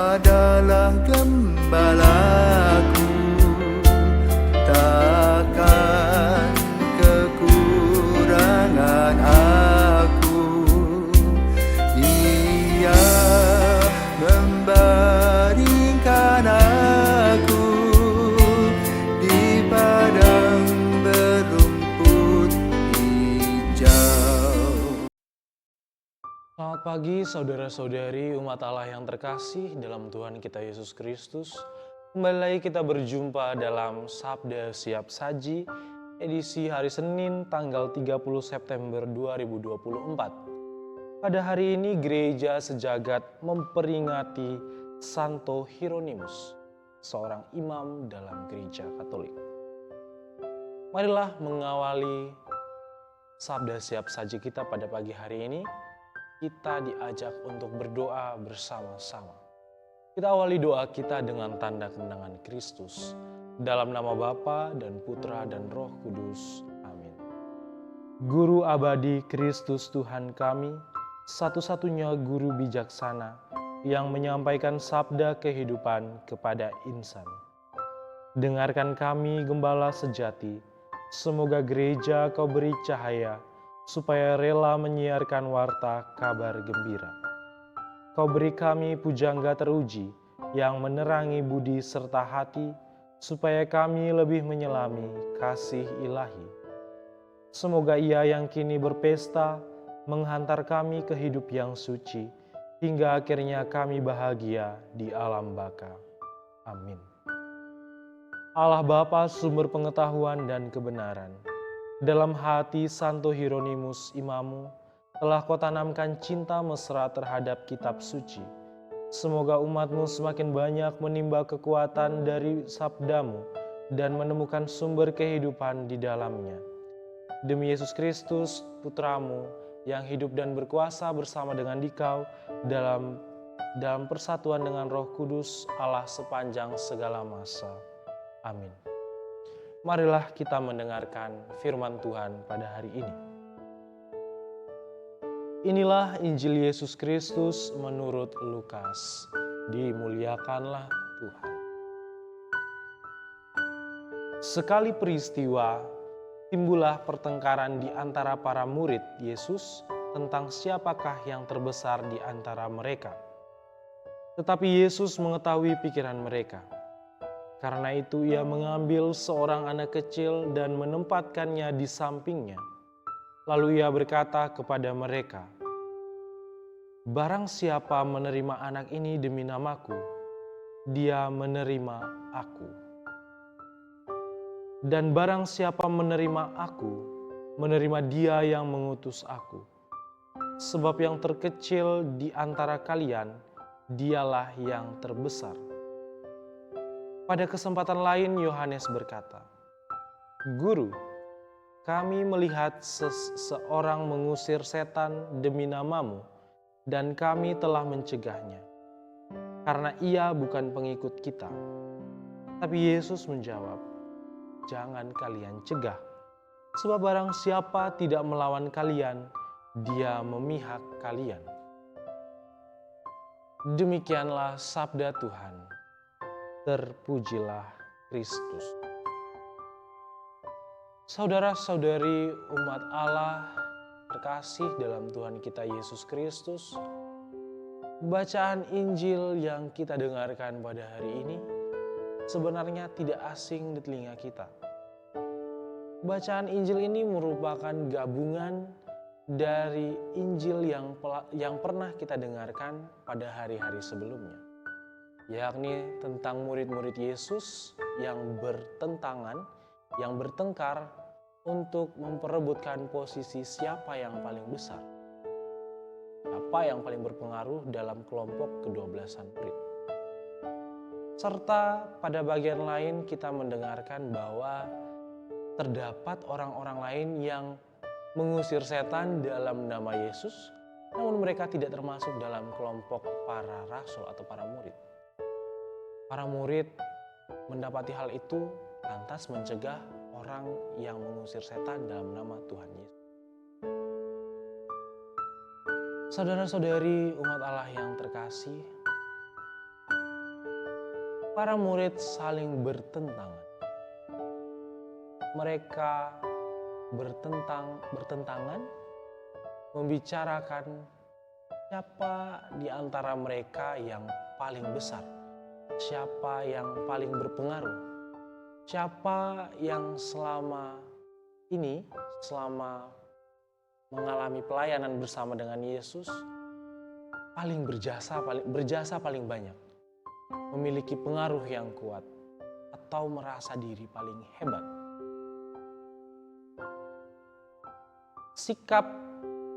adalah gembalaku, takkan kekurangan aku. Ia membaringkan aku di padang berumput hijau. Selamat pagi saudara-saudari umat Allah yang terkasih dalam Tuhan kita Yesus Kristus. Kembali lagi kita berjumpa dalam Sabda Siap Saji edisi hari Senin tanggal 30 September 2024. Pada hari ini gereja sejagat memperingati Santo Hieronymus, seorang imam dalam gereja Katolik. Marilah mengawali Sabda Siap Saji kita pada pagi hari ini. Kita diajak untuk berdoa bersama-sama. Kita awali doa kita dengan tanda kemenangan Kristus. Dalam nama Bapa dan Putra dan Roh Kudus. Amin. Guru abadi Kristus Tuhan kami, satu-satunya guru bijaksana yang menyampaikan sabda kehidupan kepada insan. Dengarkan kami, Gembala sejati, semoga gereja Kau beri cahaya, supaya rela menyiarkan warta kabar gembira. Kau beri kami pujangga teruji yang menerangi budi serta hati, supaya kami lebih menyelami kasih ilahi. Semoga Ia yang kini berpesta menghantar kami ke hidup yang suci, hingga akhirnya kami bahagia di alam baka. Amin. Allah Bapa, sumber pengetahuan dan kebenaran, dalam hati Santo Hieronymus imamu telah Kau tanamkan cinta mesra terhadap kitab suci. Semoga umatmu semakin banyak menimba kekuatan dari sabdamu dan menemukan sumber kehidupan di dalamnya. Demi Yesus Kristus, Putramu, yang hidup dan berkuasa bersama dengan Dikau dalam persatuan dengan Roh Kudus, Allah sepanjang segala masa. Amin. Marilah kita mendengarkan firman Tuhan pada hari ini. Inilah Injil Yesus Kristus menurut Lukas. Dimuliakanlah Tuhan. Sekali peristiwa, timbullah pertengkaran di antara para murid Yesus tentang siapakah yang terbesar di antara mereka. Tetapi Yesus mengetahui pikiran mereka. Karena itu Ia mengambil seorang anak kecil dan menempatkannya di sampingnya. Lalu Ia berkata kepada mereka, "Barang siapa menerima anak ini demi namaku, dia menerima aku. Dan barang siapa menerima aku, menerima Dia yang mengutus aku. Sebab yang terkecil di antara kalian, dialah yang terbesar." Pada kesempatan lain Yohanes berkata, "Guru, kami melihat seseorang mengusir setan demi namamu dan kami telah mencegahnya, karena ia bukan pengikut kita." Tapi Yesus menjawab, "Jangan kalian cegah, sebab barang siapa tidak melawan kalian, dia memihak kalian." Demikianlah sabda Tuhan. Terpujilah Kristus. Saudara-saudari umat Allah terkasih dalam Tuhan kita Yesus Kristus, bacaan Injil yang kita dengarkan pada hari ini sebenarnya tidak asing di telinga kita. Bacaan Injil ini merupakan gabungan dari Injil yang pernah kita dengarkan pada hari-hari sebelumnya, yakni tentang murid-murid Yesus yang bertengkar untuk memperebutkan posisi siapa yang paling besar, siapa yang paling berpengaruh dalam kelompok ke-12 murid. Serta pada bagian lain kita mendengarkan bahwa terdapat orang-orang lain yang mengusir setan dalam nama Yesus, namun mereka tidak termasuk dalam kelompok para rasul atau para murid. Para murid mendapati hal itu lantas mencegah orang yang mengusir setan dalam nama Tuhan Yesus. Saudara-saudari umat Allah yang terkasih, para murid saling bertentangan. Mereka bertentangan membicarakan siapa di antara mereka yang paling besar, siapa yang paling berpengaruh, siapa yang selama mengalami pelayanan bersama dengan Yesus paling berjasa paling banyak, memiliki pengaruh yang kuat, atau merasa diri paling hebat. Sikap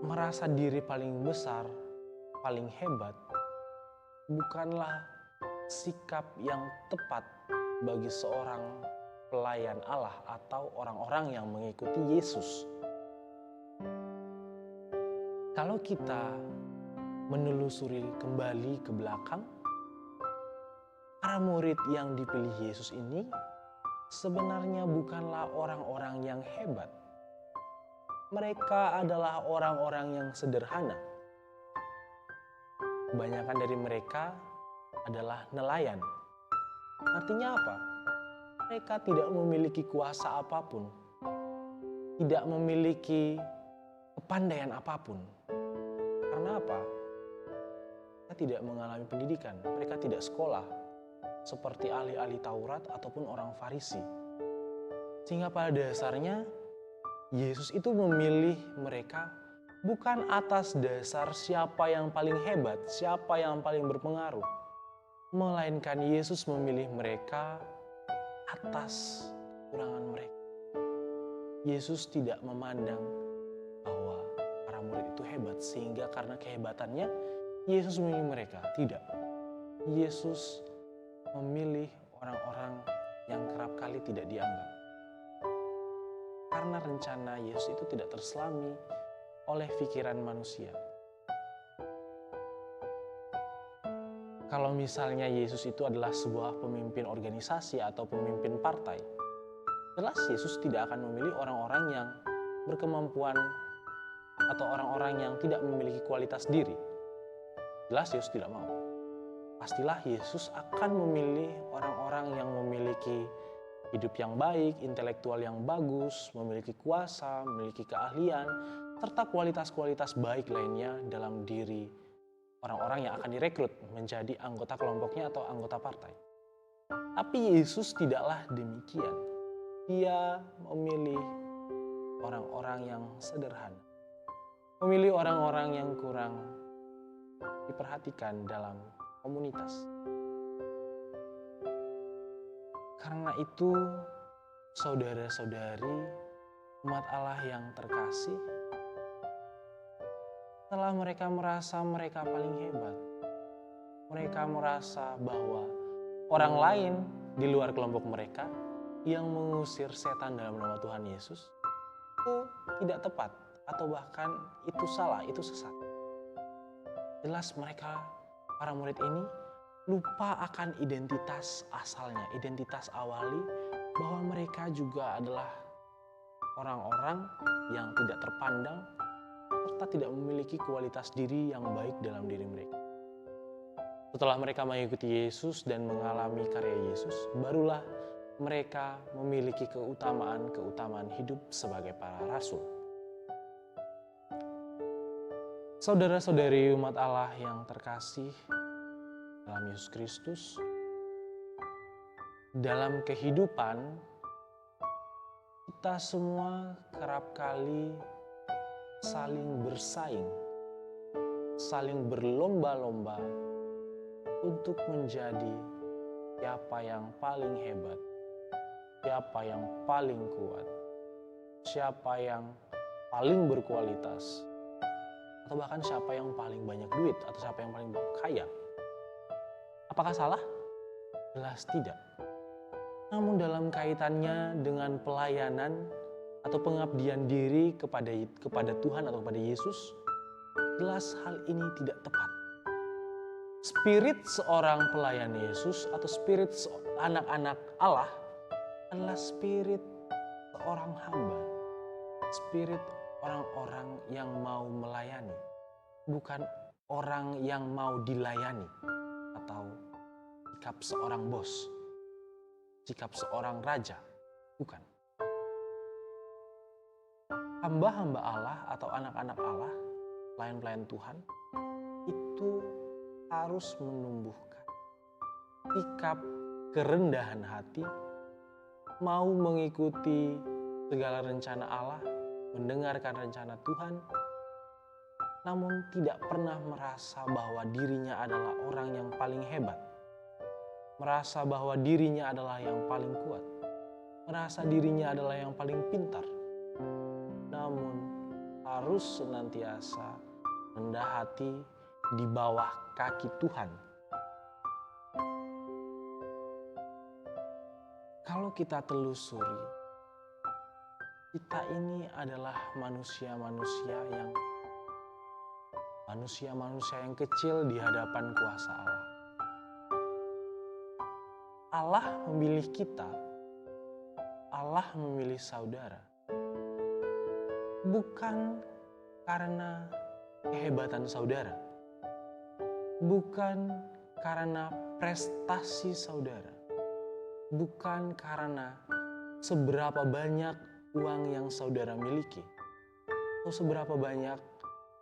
merasa diri paling besar, paling hebat, bukanlah sikap yang tepat bagi seorang pelayan Allah atau orang-orang yang mengikuti Yesus. Kalau kita menelusuri kembali ke belakang, para murid yang dipilih Yesus ini sebenarnya bukanlah orang-orang yang hebat. Mereka adalah orang-orang yang sederhana. Kebanyakan dari mereka adalah nelayan. Artinya apa? Mereka tidak memiliki kuasa apapun, tidak memiliki kepandaian apapun. Karena apa? Mereka tidak mengalami pendidikan, mereka tidak sekolah seperti ahli-ahli Taurat ataupun orang Farisi. Sehingga pada dasarnya Yesus itu memilih mereka bukan atas dasar siapa yang paling hebat, siapa yang paling berpengaruh, melainkan Yesus memilih mereka atas kekurangan mereka. Yesus tidak memandang bahwa para murid itu hebat sehingga karena kehebatannya Yesus memilih mereka. Tidak. Yesus memilih orang-orang yang kerap kali tidak dianggap. Karena rencana Yesus itu tidak terselami oleh pikiran manusia. Kalau misalnya Yesus itu adalah sebuah pemimpin organisasi atau pemimpin partai, jelas Yesus tidak akan memilih orang-orang yang berkemampuan atau orang-orang yang tidak memiliki kualitas diri. Jelas Yesus tidak mau. Pastilah Yesus akan memilih orang-orang yang memiliki hidup yang baik, intelektual yang bagus, memiliki kuasa, memiliki keahlian, serta kualitas-kualitas baik lainnya dalam diri orang-orang yang akan direkrut menjadi anggota kelompoknya atau anggota partai. Tapi Yesus tidaklah demikian. Dia memilih orang-orang yang sederhana, memilih orang-orang yang kurang diperhatikan dalam komunitas. Karena itu, saudara-saudari umat Allah yang terkasih, setelah mereka merasa mereka paling hebat, mereka merasa bahwa orang lain di luar kelompok mereka yang mengusir setan dalam nama Tuhan Yesus itu tidak tepat atau bahkan itu salah, itu sesat. Jelas mereka, para murid ini lupa akan identitas asalnya, identitas awali bahwa mereka juga adalah orang-orang yang tidak terpandang serta tidak memiliki kualitas diri yang baik dalam diri mereka. Setelah mereka mengikuti Yesus dan mengalami karya Yesus, barulah mereka memiliki keutamaan hidup sebagai para rasul. Saudara-saudari umat Allah yang terkasih dalam Yesus Kristus, dalam kehidupan kita semua kerap kali saling bersaing, saling berlomba-lomba untuk menjadi siapa yang paling hebat, siapa yang paling kuat, siapa yang paling berkualitas, atau bahkan siapa yang paling banyak duit, atau siapa yang paling kaya. Apakah salah? Jelas tidak. Namun dalam kaitannya dengan pelayanan atau pengabdian diri kepada Tuhan atau kepada Yesus, jelas hal ini tidak tepat. Spirit seorang pelayan Yesus atau spirit anak-anak Allah adalah spirit seorang hamba, spirit orang-orang yang mau melayani, bukan orang yang mau dilayani atau sikap seorang bos. sikap seorang raja, bukan. Hamba-hamba Allah atau anak-anak Allah, pelayan-pelayan Tuhan, itu harus menumbuhkan sikap kerendahan hati, mau mengikuti segala rencana Allah, mendengarkan rencana Tuhan, namun tidak pernah merasa bahwa dirinya adalah orang yang paling hebat, merasa bahwa dirinya adalah yang paling kuat, merasa dirinya adalah yang paling pintar, namun harus senantiasa rendah hati di bawah kaki Tuhan. Kalau kita telusuri, kita ini adalah manusia-manusia yang kecil di hadapan kuasa Allah. Allah memilih kita, Allah memilih saudara, bukan karena kehebatan saudara, bukan karena prestasi saudara, bukan karena seberapa banyak uang yang saudara miliki, atau seberapa banyak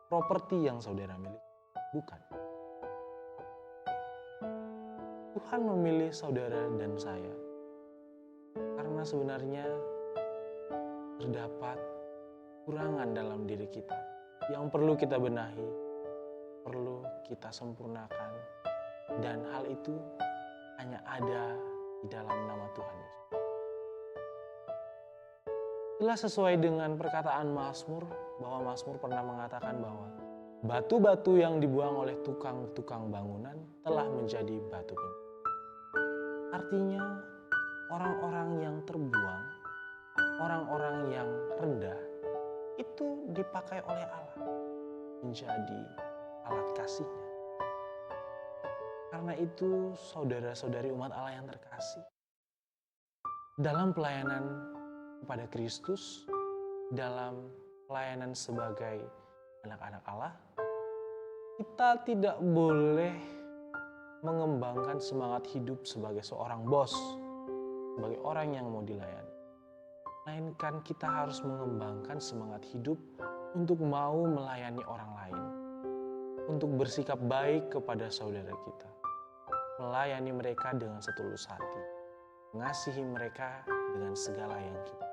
properti yang saudara miliki, bukan. Tuhan memilih saudara dan saya karena sebenarnya terdapat kurangan dalam diri kita yang perlu kita benahi, perlu kita sempurnakan, dan hal itu hanya ada di dalam nama Tuhan Yesus. Jelas sesuai dengan perkataan Mazmur, bahwa Mazmur pernah mengatakan bahwa batu-batu yang dibuang oleh tukang-tukang bangunan telah menjadi batu penting. Artinya orang-orang yang terbuang, orang-orang yang rendah, itu dipakai oleh Allah menjadi alat kasih-Nya. Karena itu saudara-saudari umat Allah yang terkasih, dalam pelayanan kepada Kristus, dalam pelayanan sebagai anak-anak Allah, kita tidak boleh mengembangkan semangat hidup sebagai seorang bos, sebagai orang yang mau dilayani. Melainkan kita harus mengembangkan semangat hidup untuk mau melayani orang lain, untuk bersikap baik kepada saudara kita, melayani mereka dengan setulus hati, mengasihi mereka dengan segala yang kita.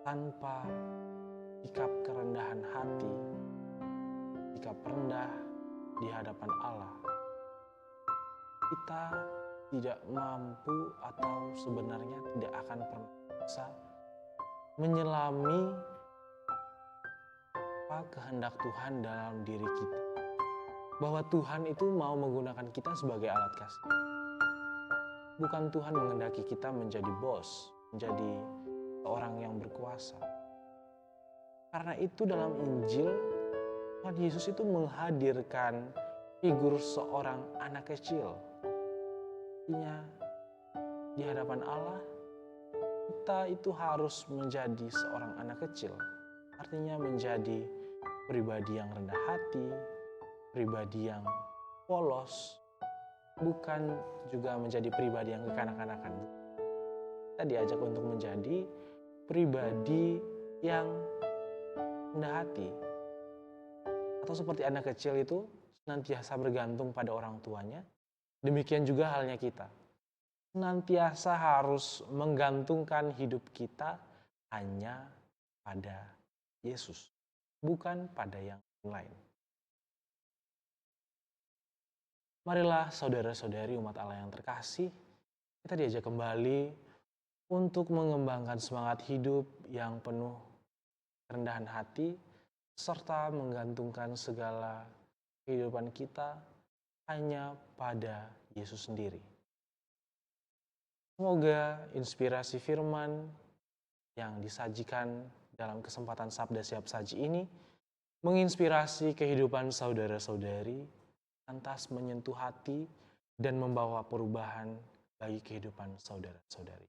Tanpa sikap kerendahan hati, sikap rendah di hadapan Allah, kita tidak mampu atau sebenarnya tidak akan pernah bisa menyelami kehendak Tuhan dalam diri kita. Bahwa Tuhan itu mau menggunakan kita sebagai alat kasih. Bukan Tuhan menghendaki kita menjadi bos, menjadi orang yang berkuasa. Karena itu dalam Injil, Tuhan Yesus itu menghadirkan figur seorang anak kecil. Artinya di hadapan Allah, kita itu harus menjadi seorang anak kecil. Artinya menjadi pribadi yang rendah hati, pribadi yang polos, bukan juga menjadi pribadi yang kekanak-kanakan. Kita diajak untuk menjadi pribadi yang rendah hati. Atau seperti anak kecil itu senantiasa bergantung pada orang tuanya, demikian juga halnya kita. Senantiasa harus menggantungkan hidup kita hanya pada Yesus, bukan pada yang lain. Marilah saudara-saudari umat Allah yang terkasih, kita diajak kembali untuk mengembangkan semangat hidup yang penuh kerendahan hati, serta menggantungkan segala kehidupan kita hanya pada Yesus sendiri. Semoga inspirasi firman yang disajikan dalam kesempatan Sabda Siap Saji ini menginspirasi kehidupan saudara-saudari, lantas menyentuh hati dan membawa perubahan bagi kehidupan saudara-saudari.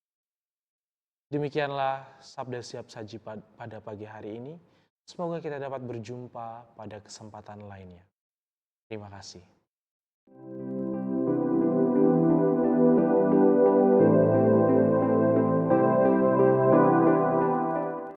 Demikianlah Sabda Siap Saji pada pagi hari ini. Semoga kita dapat berjumpa pada kesempatan lainnya. Terima kasih.